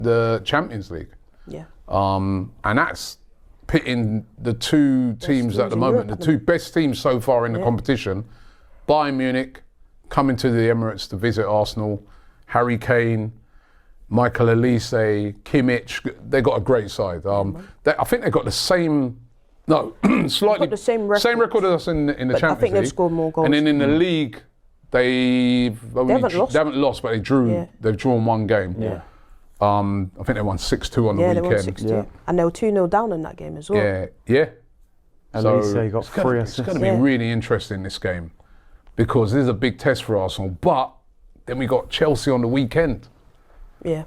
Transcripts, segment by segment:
the Champions League. Yeah. And that's pitting the two teams at the moment, the two best teams so far in the competition. Bayern Munich coming to the Emirates to visit Arsenal. Harry Kane, Michael Olise, Kimmich, they got a great side. I think they got the same, slightly the same record as us in the Champions League. I think they've scored more goals. And then in the league, they haven't lost, but they drew. Yeah. They've drawn one game. Yeah. I think they won 6-2 on the weekend. Yeah, they won 6-2. Yeah. And they were 2-0 down in that game as well. Yeah. So got 3 assists. It's going to be really interesting, this game, because this is a big test for Arsenal. But then we got Chelsea on the weekend. Yeah.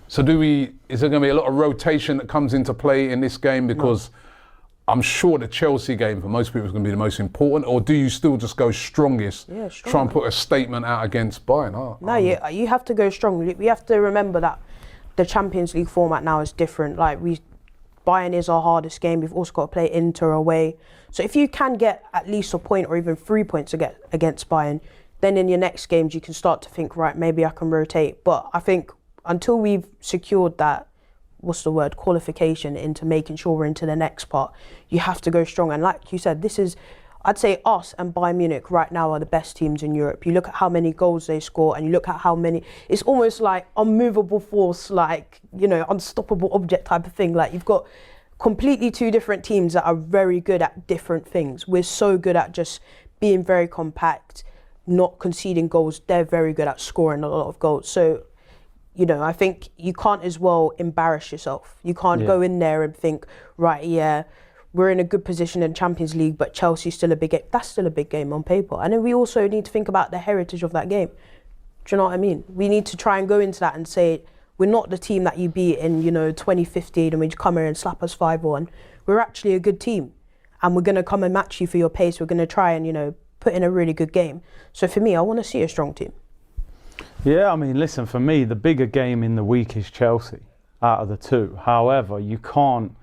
So is there going to be a lot of rotation that comes into play in this game? Because I'm sure the Chelsea game for most people is going to be the most important. Or do you still just go strongest, try and put a statement out against Bayern? No, you have to go strong. We have to remember that the Champions League format now is different. Bayern is our hardest game. We've also got to play Inter away. So if you can get at least a point or even 3 points against Bayern, then in your next games you can start to think, right, maybe I can rotate. But I think until we've secured that, qualification into making sure we're into the next part, you have to go strong. And like you said, I'd say us and Bayern Munich right now are the best teams in Europe. You look at how many goals they score and you look at how many, it's almost like unmovable force, unstoppable object type of thing. You've got completely two different teams that are very good at different things. We're so good at just being very compact, not conceding goals. They're very good at scoring a lot of goals. So, I think you can't as well embarrass yourself. You can't go in there and think, right, we're in a good position in Champions League, but Chelsea's still a big game. That's still a big game on paper. And then we also need to think about the heritage of that game. Do you know what I mean? We need to try and go into that and say, we're not the team that you beat in, 2015 and we just come here and slap us 5-1. We're actually a good team. And we're going to come and match you for your pace. We're going to try and, put in a really good game. So for me, I want to see a strong team. Yeah, listen, for me, the bigger game in the week is Chelsea out of the two. However, you can't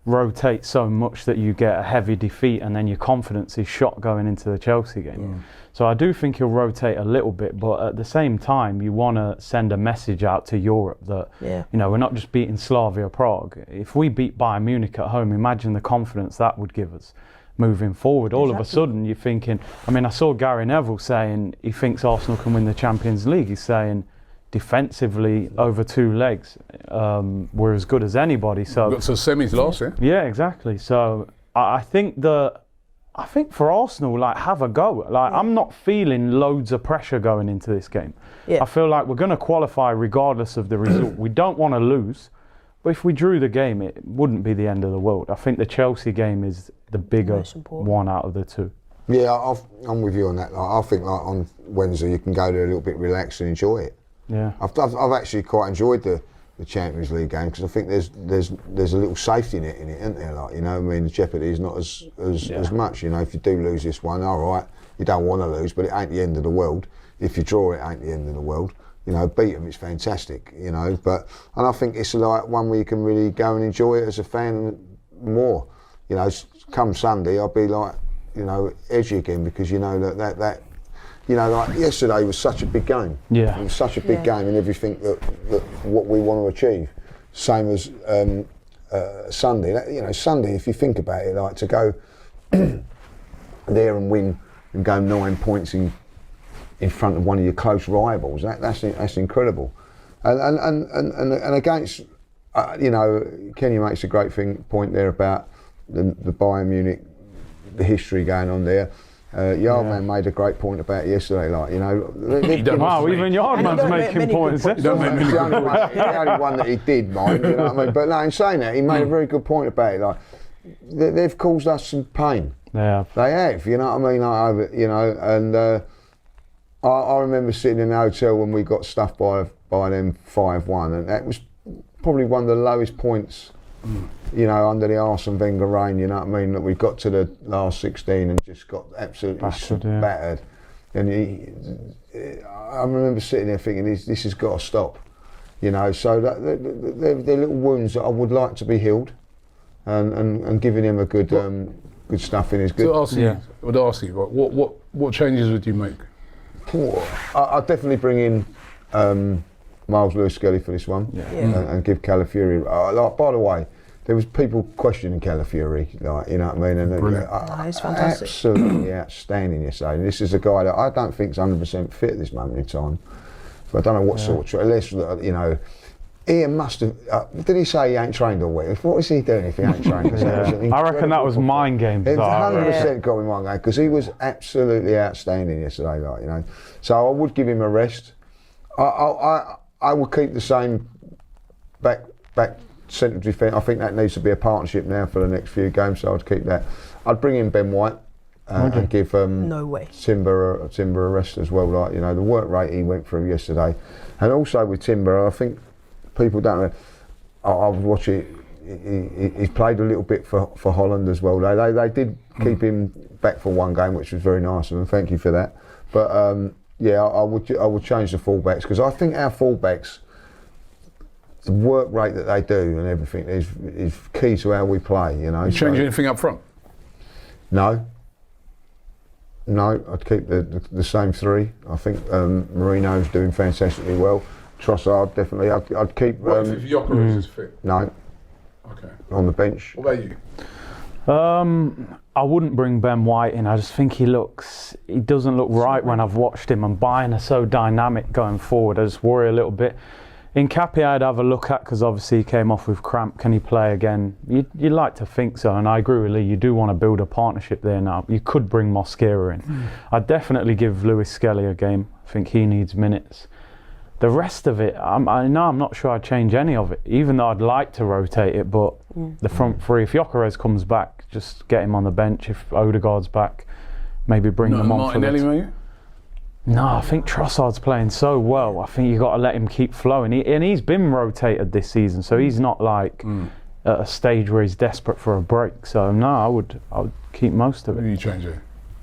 rotate so much that you get a heavy defeat and then your confidence is shot going into the Chelsea game. So I do think he'll rotate a little bit, but at the same time, you want to send a message out to Europe that, we're not just beating Slavia Prague. If we beat Bayern Munich at home, imagine the confidence that would give us moving forward. All of a sudden, you're thinking, I saw Gary Neville saying he thinks Arsenal can win the Champions League. He's saying defensively over 2 legs, we're as good as anybody. So got to semis last year. Yeah, exactly. So I think for Arsenal, have a go. I'm not feeling loads of pressure going into this game. I feel like we're going to qualify regardless of the result. We don't want to lose, but if we drew the game, it wouldn't be the end of the world. I think the Chelsea game is the bigger one out of the two. Yeah, I'm with you on that. I think on Wednesday you can go there a little bit relaxed and enjoy it. Yeah, I've actually quite enjoyed the Champions League game because I think there's a little safety net in it, isn't there? The jeopardy is not as much. If you do lose this one, all right, you don't want to lose, but it ain't the end of the world. If you draw, it ain't the end of the world. Beat them, it's fantastic. And I think it's one where you can really go and enjoy it as a fan more. Come Sunday, I'll be edgy again because that. Yesterday was such a big game. Yeah. It was such a big game in everything that what we want to achieve. Same as Sunday. Sunday, if you think about it, to go there and win and go 9 points in front of one of your close rivals, that's incredible. And against, Kenny makes a great point there about the Bayern Munich, the history going on there. Yardman made a great point about it yesterday. Even Yardman's making points. It's the only one that he did, mind. But no, in saying that, he made a very good point about it. They've caused us some pain. Yeah, they have. And I remember sitting in the hotel when we got stuffed by them 5-1, and that was probably one of the lowest points. Under the Arsene Wenger reign, that we got to the last 16 and just got absolutely battered. And I remember sitting there thinking, this has got to stop. So they're little wounds that I would like to be healed, and giving him a good stuffing is good. I would ask you, what changes would you make? I'd definitely bring in Miles Lewis-Skelly for this one, and give Calafiori. Like, by the way, there was people questioning Calafiori, like, you know what I mean? And He's fantastic. Absolutely outstanding yesterday. This is a guy that I don't think is 100% fit at this moment in time. So I don't know what sort of, unless, you know, Ian must have, did he say he ain't trained all week? What was he doing if he ain't trained? I reckon that was mind games. It 100% got me mind game, because he was absolutely outstanding yesterday, like, you know. So I would give him a rest. I would keep the same back centre defence. I think that needs to be a partnership now for the next few games, so I'd keep that. I'd bring in Ben White and give no way. Timber a rest as well. Like, you know, the work rate he went through yesterday, and also with Timber, I think people don't know. I was watching. He's played a little bit for Holland as well. They did keep him back for one game, which was very nice of them. Thank you for that. But yeah, I would change the fullbacks, because I think our fullbacks, the work rate that they do and everything is key to how we play, you know. Change anything up front? No, I'd keep the same three. I think Marino's doing fantastically well. Trossard, definitely. I'd keep... What if Gyökeres is fit? No. Okay. On the bench. What about you? I wouldn't bring Ben White in. I just think he doesn't look right when I've watched him, and Bayern are so dynamic going forward. I just worry a little bit. Nkappi I'd have a look at, because obviously he came off with cramp. Can he play again? You'd like to think so, and I agree with Lee. You do want to build a partnership there now. You could bring Mosquera in. I'd definitely give Lewis-Skelly a game. I think he needs minutes. The rest of it, I'm not sure I'd change any of it, even though I'd like to rotate it. But the front three, if Gyökeres comes back, just get him on the bench. If Odegaard's back, maybe bring them on. Martinelli, maybe? No, I think Trossard's playing so well. I think you've got to let him keep flowing. He's been rotated this season, so he's not like at a stage where he's desperate for a break. So no, I would keep most of it. Maybe you change it.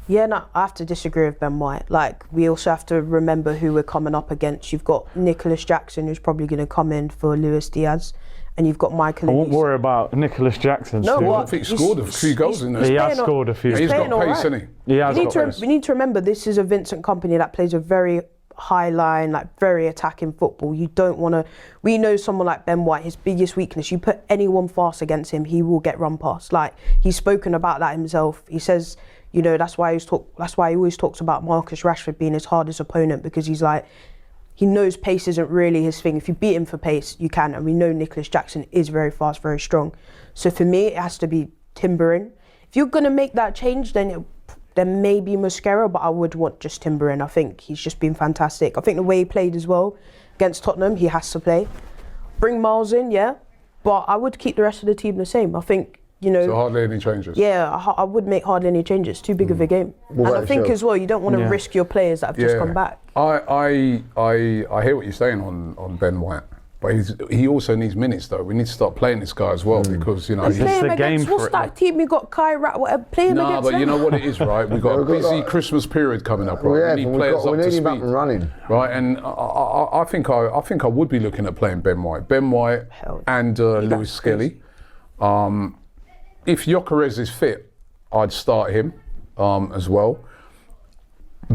Yeah, no, I have to disagree with Ben White. Like, we also have to remember who we're coming up against. You've got Nicholas Jackson, who's probably going to come in for Luis Diaz, and you've got Michael. I won't worry about Nicholas Jackson. No, still. I think he scored a few goals in there. He has scored a few. He's got pace, hasn't he? We need to remember this is a Vincent company that plays a very high line, like very attacking football. You don't want to. We know someone like Ben White, his biggest weakness, you put anyone fast against him, he will get run past. Like, he's spoken about that himself. He says, you know, that's why he always talks about Marcus Rashford being his hardest opponent, because he's like, he knows pace isn't really his thing. If you beat him for pace, you can, and we know Nicholas Jackson is very fast, very strong. So for me, it has to be Timber in. If you're gonna make that change, then maybe Mosquera, but I would want just Timber in. I think he's just been fantastic. I think the way he played as well against Tottenham, he has to play. Bring Miles in, yeah, but I would keep the rest of the team the same. I think, you know. So hardly any changes? Yeah, I would make hardly any changes. Too big of a game. Well, and I think as well, you don't want to risk your players that have just come back. I hear what you're saying on Ben White. But he also needs minutes, though. We need to start playing this guy as well, because, you know... Play him against, what's that team? You got Kai Rat, whatever. Play him against No, but them. you know what it is, right? We've got a busy Christmas period coming up, right? We need players we up need to him speed. up and running. Right, and I think I would be looking at playing Ben White. Ben White and Lewis-Skelly. If Gyökeres is fit, I'd start him as well.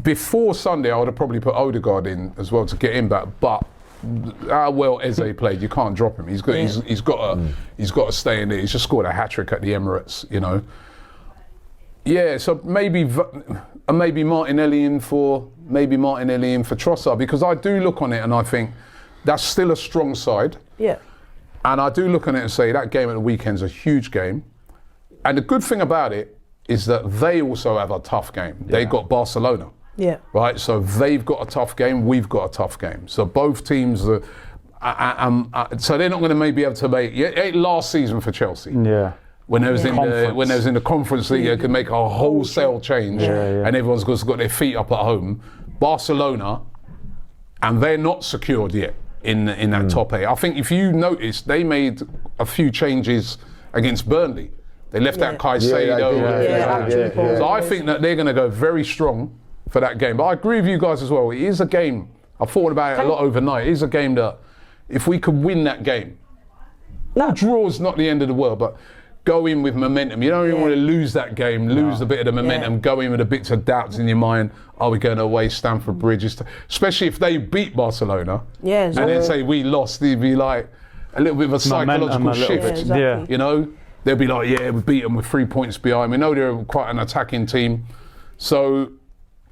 Before Sunday, I would have probably put Odegaard in as well to get him back, but how well Eze played, you can't drop him. He's got to stay in there. He's just scored a hat-trick at the Emirates, you know. Yeah, so maybe Martinelli in for Trossard, because I do look on it and I think that's still a strong side. Yeah. And I do look on it and say that game at the weekend's a huge game. And the good thing about it is that they also have a tough game. Yeah. They got Barcelona. Yeah. Right, so they've got a tough game, we've got a tough game. So both teams so they're not going to maybe be able to make last season for Chelsea. Yeah. When they was in the Conference League, it could make a wholesale change, and everyone's got their feet up at home. Barcelona, and they're not secured yet in that top eight. I think if you notice, they made a few changes against Burnley. They left out Caicedo. So I think that they're going to go very strong for that game. But I agree with you guys as well. It is a game, I thought about it a lot overnight. It is a game that if we could win that game, draw's not the end of the world, but go in with momentum. You don't even want to lose that game, lose a bit of the momentum, go in with a bit of doubts in your mind. Are we going away Stamford Bridge? Especially if they beat Barcelona and then say we lost, they'd be like a little bit of a psychological shift. You know, they'll be like, yeah, we beat them with 3 points behind. We know they're quite an attacking team. So,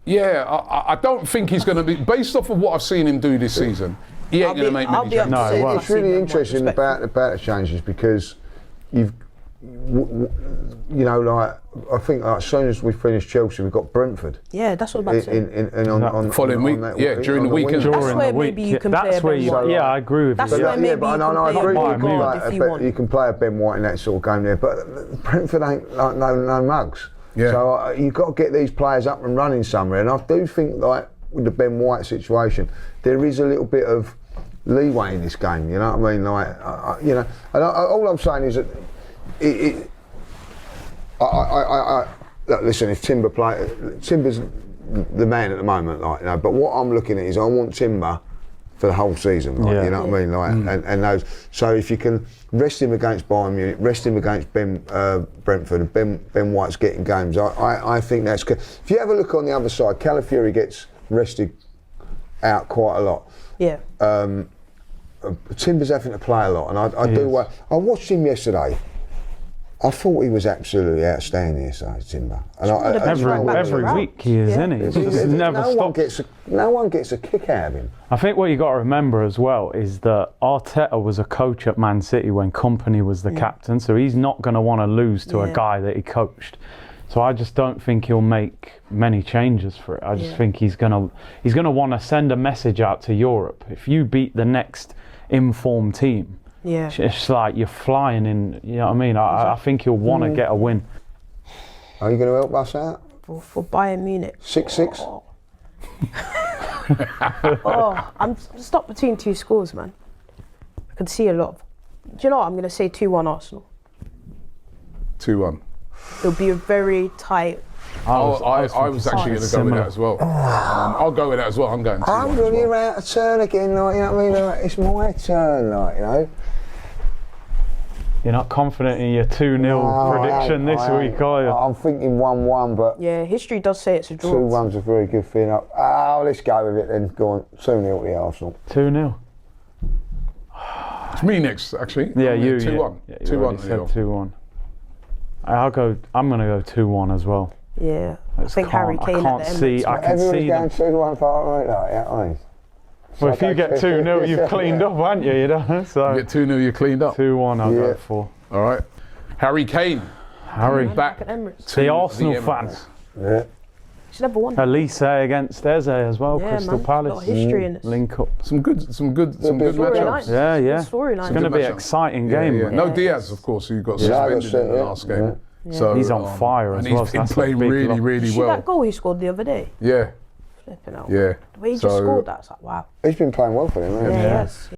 yeah, I don't think he's going to be, based off of what I've seen him do this season, he ain't going to make many changes. No, it's really interesting about the changes because you know, like I think as soon as we finish Chelsea, we've got Brentford. Yeah, that's what I'm about to say. On following week, during the weekend. That's where maybe you can play a Ben White. I agree with you. That's where maybe you can play a Ben White if you want. You can play a Ben White in that sort of game there, but Brentford ain't like no mugs. Yeah. So you've got to get these players up and running somewhere, and I do think like with the Ben White situation, there is a little bit of leeway in this game. You know what I mean? Like you know, and all I'm saying is that. Look, listen, if Timber's the man at the moment, like, you know, but what I'm looking at is I want Timber for the whole season, like, you know what I mean, like, and those. So if you can rest him against Bayern Munich, rest him against Brentford, and Ben White's getting games, I think that's good. If you have a look on the other side, Calafiori gets rested out quite a lot. Yeah. Timber's having to play a lot, and I watched him yesterday. I thought he was absolutely outstanding yesterday, Timber. And every week he is, isn't he? He never stops. No one gets a kick out of him. I think what you got to remember as well is that Arteta was a coach at Man City when Kompany was the captain, so he's not going to want to lose to a guy that he coached. So I just don't think he'll make many changes for it. I just think he's going to want to send a message out to Europe. If you beat the next informed team, it's like you're flying in, you know what I mean? I think he'll want to get a win. Are you going to help us out? For Bayern Munich. 6-6? I'm stuck between two scores, man. I can see a lot of... Do you know what? I'm going to say 2-1 Arsenal. 2-1. It'll be a very tight... I was actually going to go with that as well. I'll go with that as well. I'm going 2-1. I'm going to be out of turn again, like, you know what I mean? Like, it's my turn, like, you know. You're not confident in your 2-0 prediction this week, are you? I'm thinking 1-1, but... Yeah, history does say it's a draw. 2-1's a very good feeling. Oh, let's go with it then. Go on, 2-0 to the Arsenal. 2-0. It's me next, actually. Yeah, you. 2-1. Yeah, 2-1. Said 2-1. I'm going to go 2-1 as well. Yeah, I think Harry Kane at the Emirates. I can see them. Everyone's going 2-1 for right. Well, if you get 2-0, you've cleaned up, haven't you? You know, so you get 2-0 you're cleaned up. 2-1 I'll go for. All right. Harry Kane. Back at Emirates. The Arsenal fans. Yeah. He's never won. Elise against Eze as well, Crystal Palace. A lot of history in this. Link up. Some good matchups. Yeah. It's going to be an exciting game. No Diaz, of course, who got suspended in the last game. Yeah. So he's on fire as well. And he's been playing really, really Did you see well. that goal he scored the other day? Yeah. Flipping out. Yeah. The way he just scored that, it's like, wow. He's been playing well for him, hasn't he? Yeah, he has.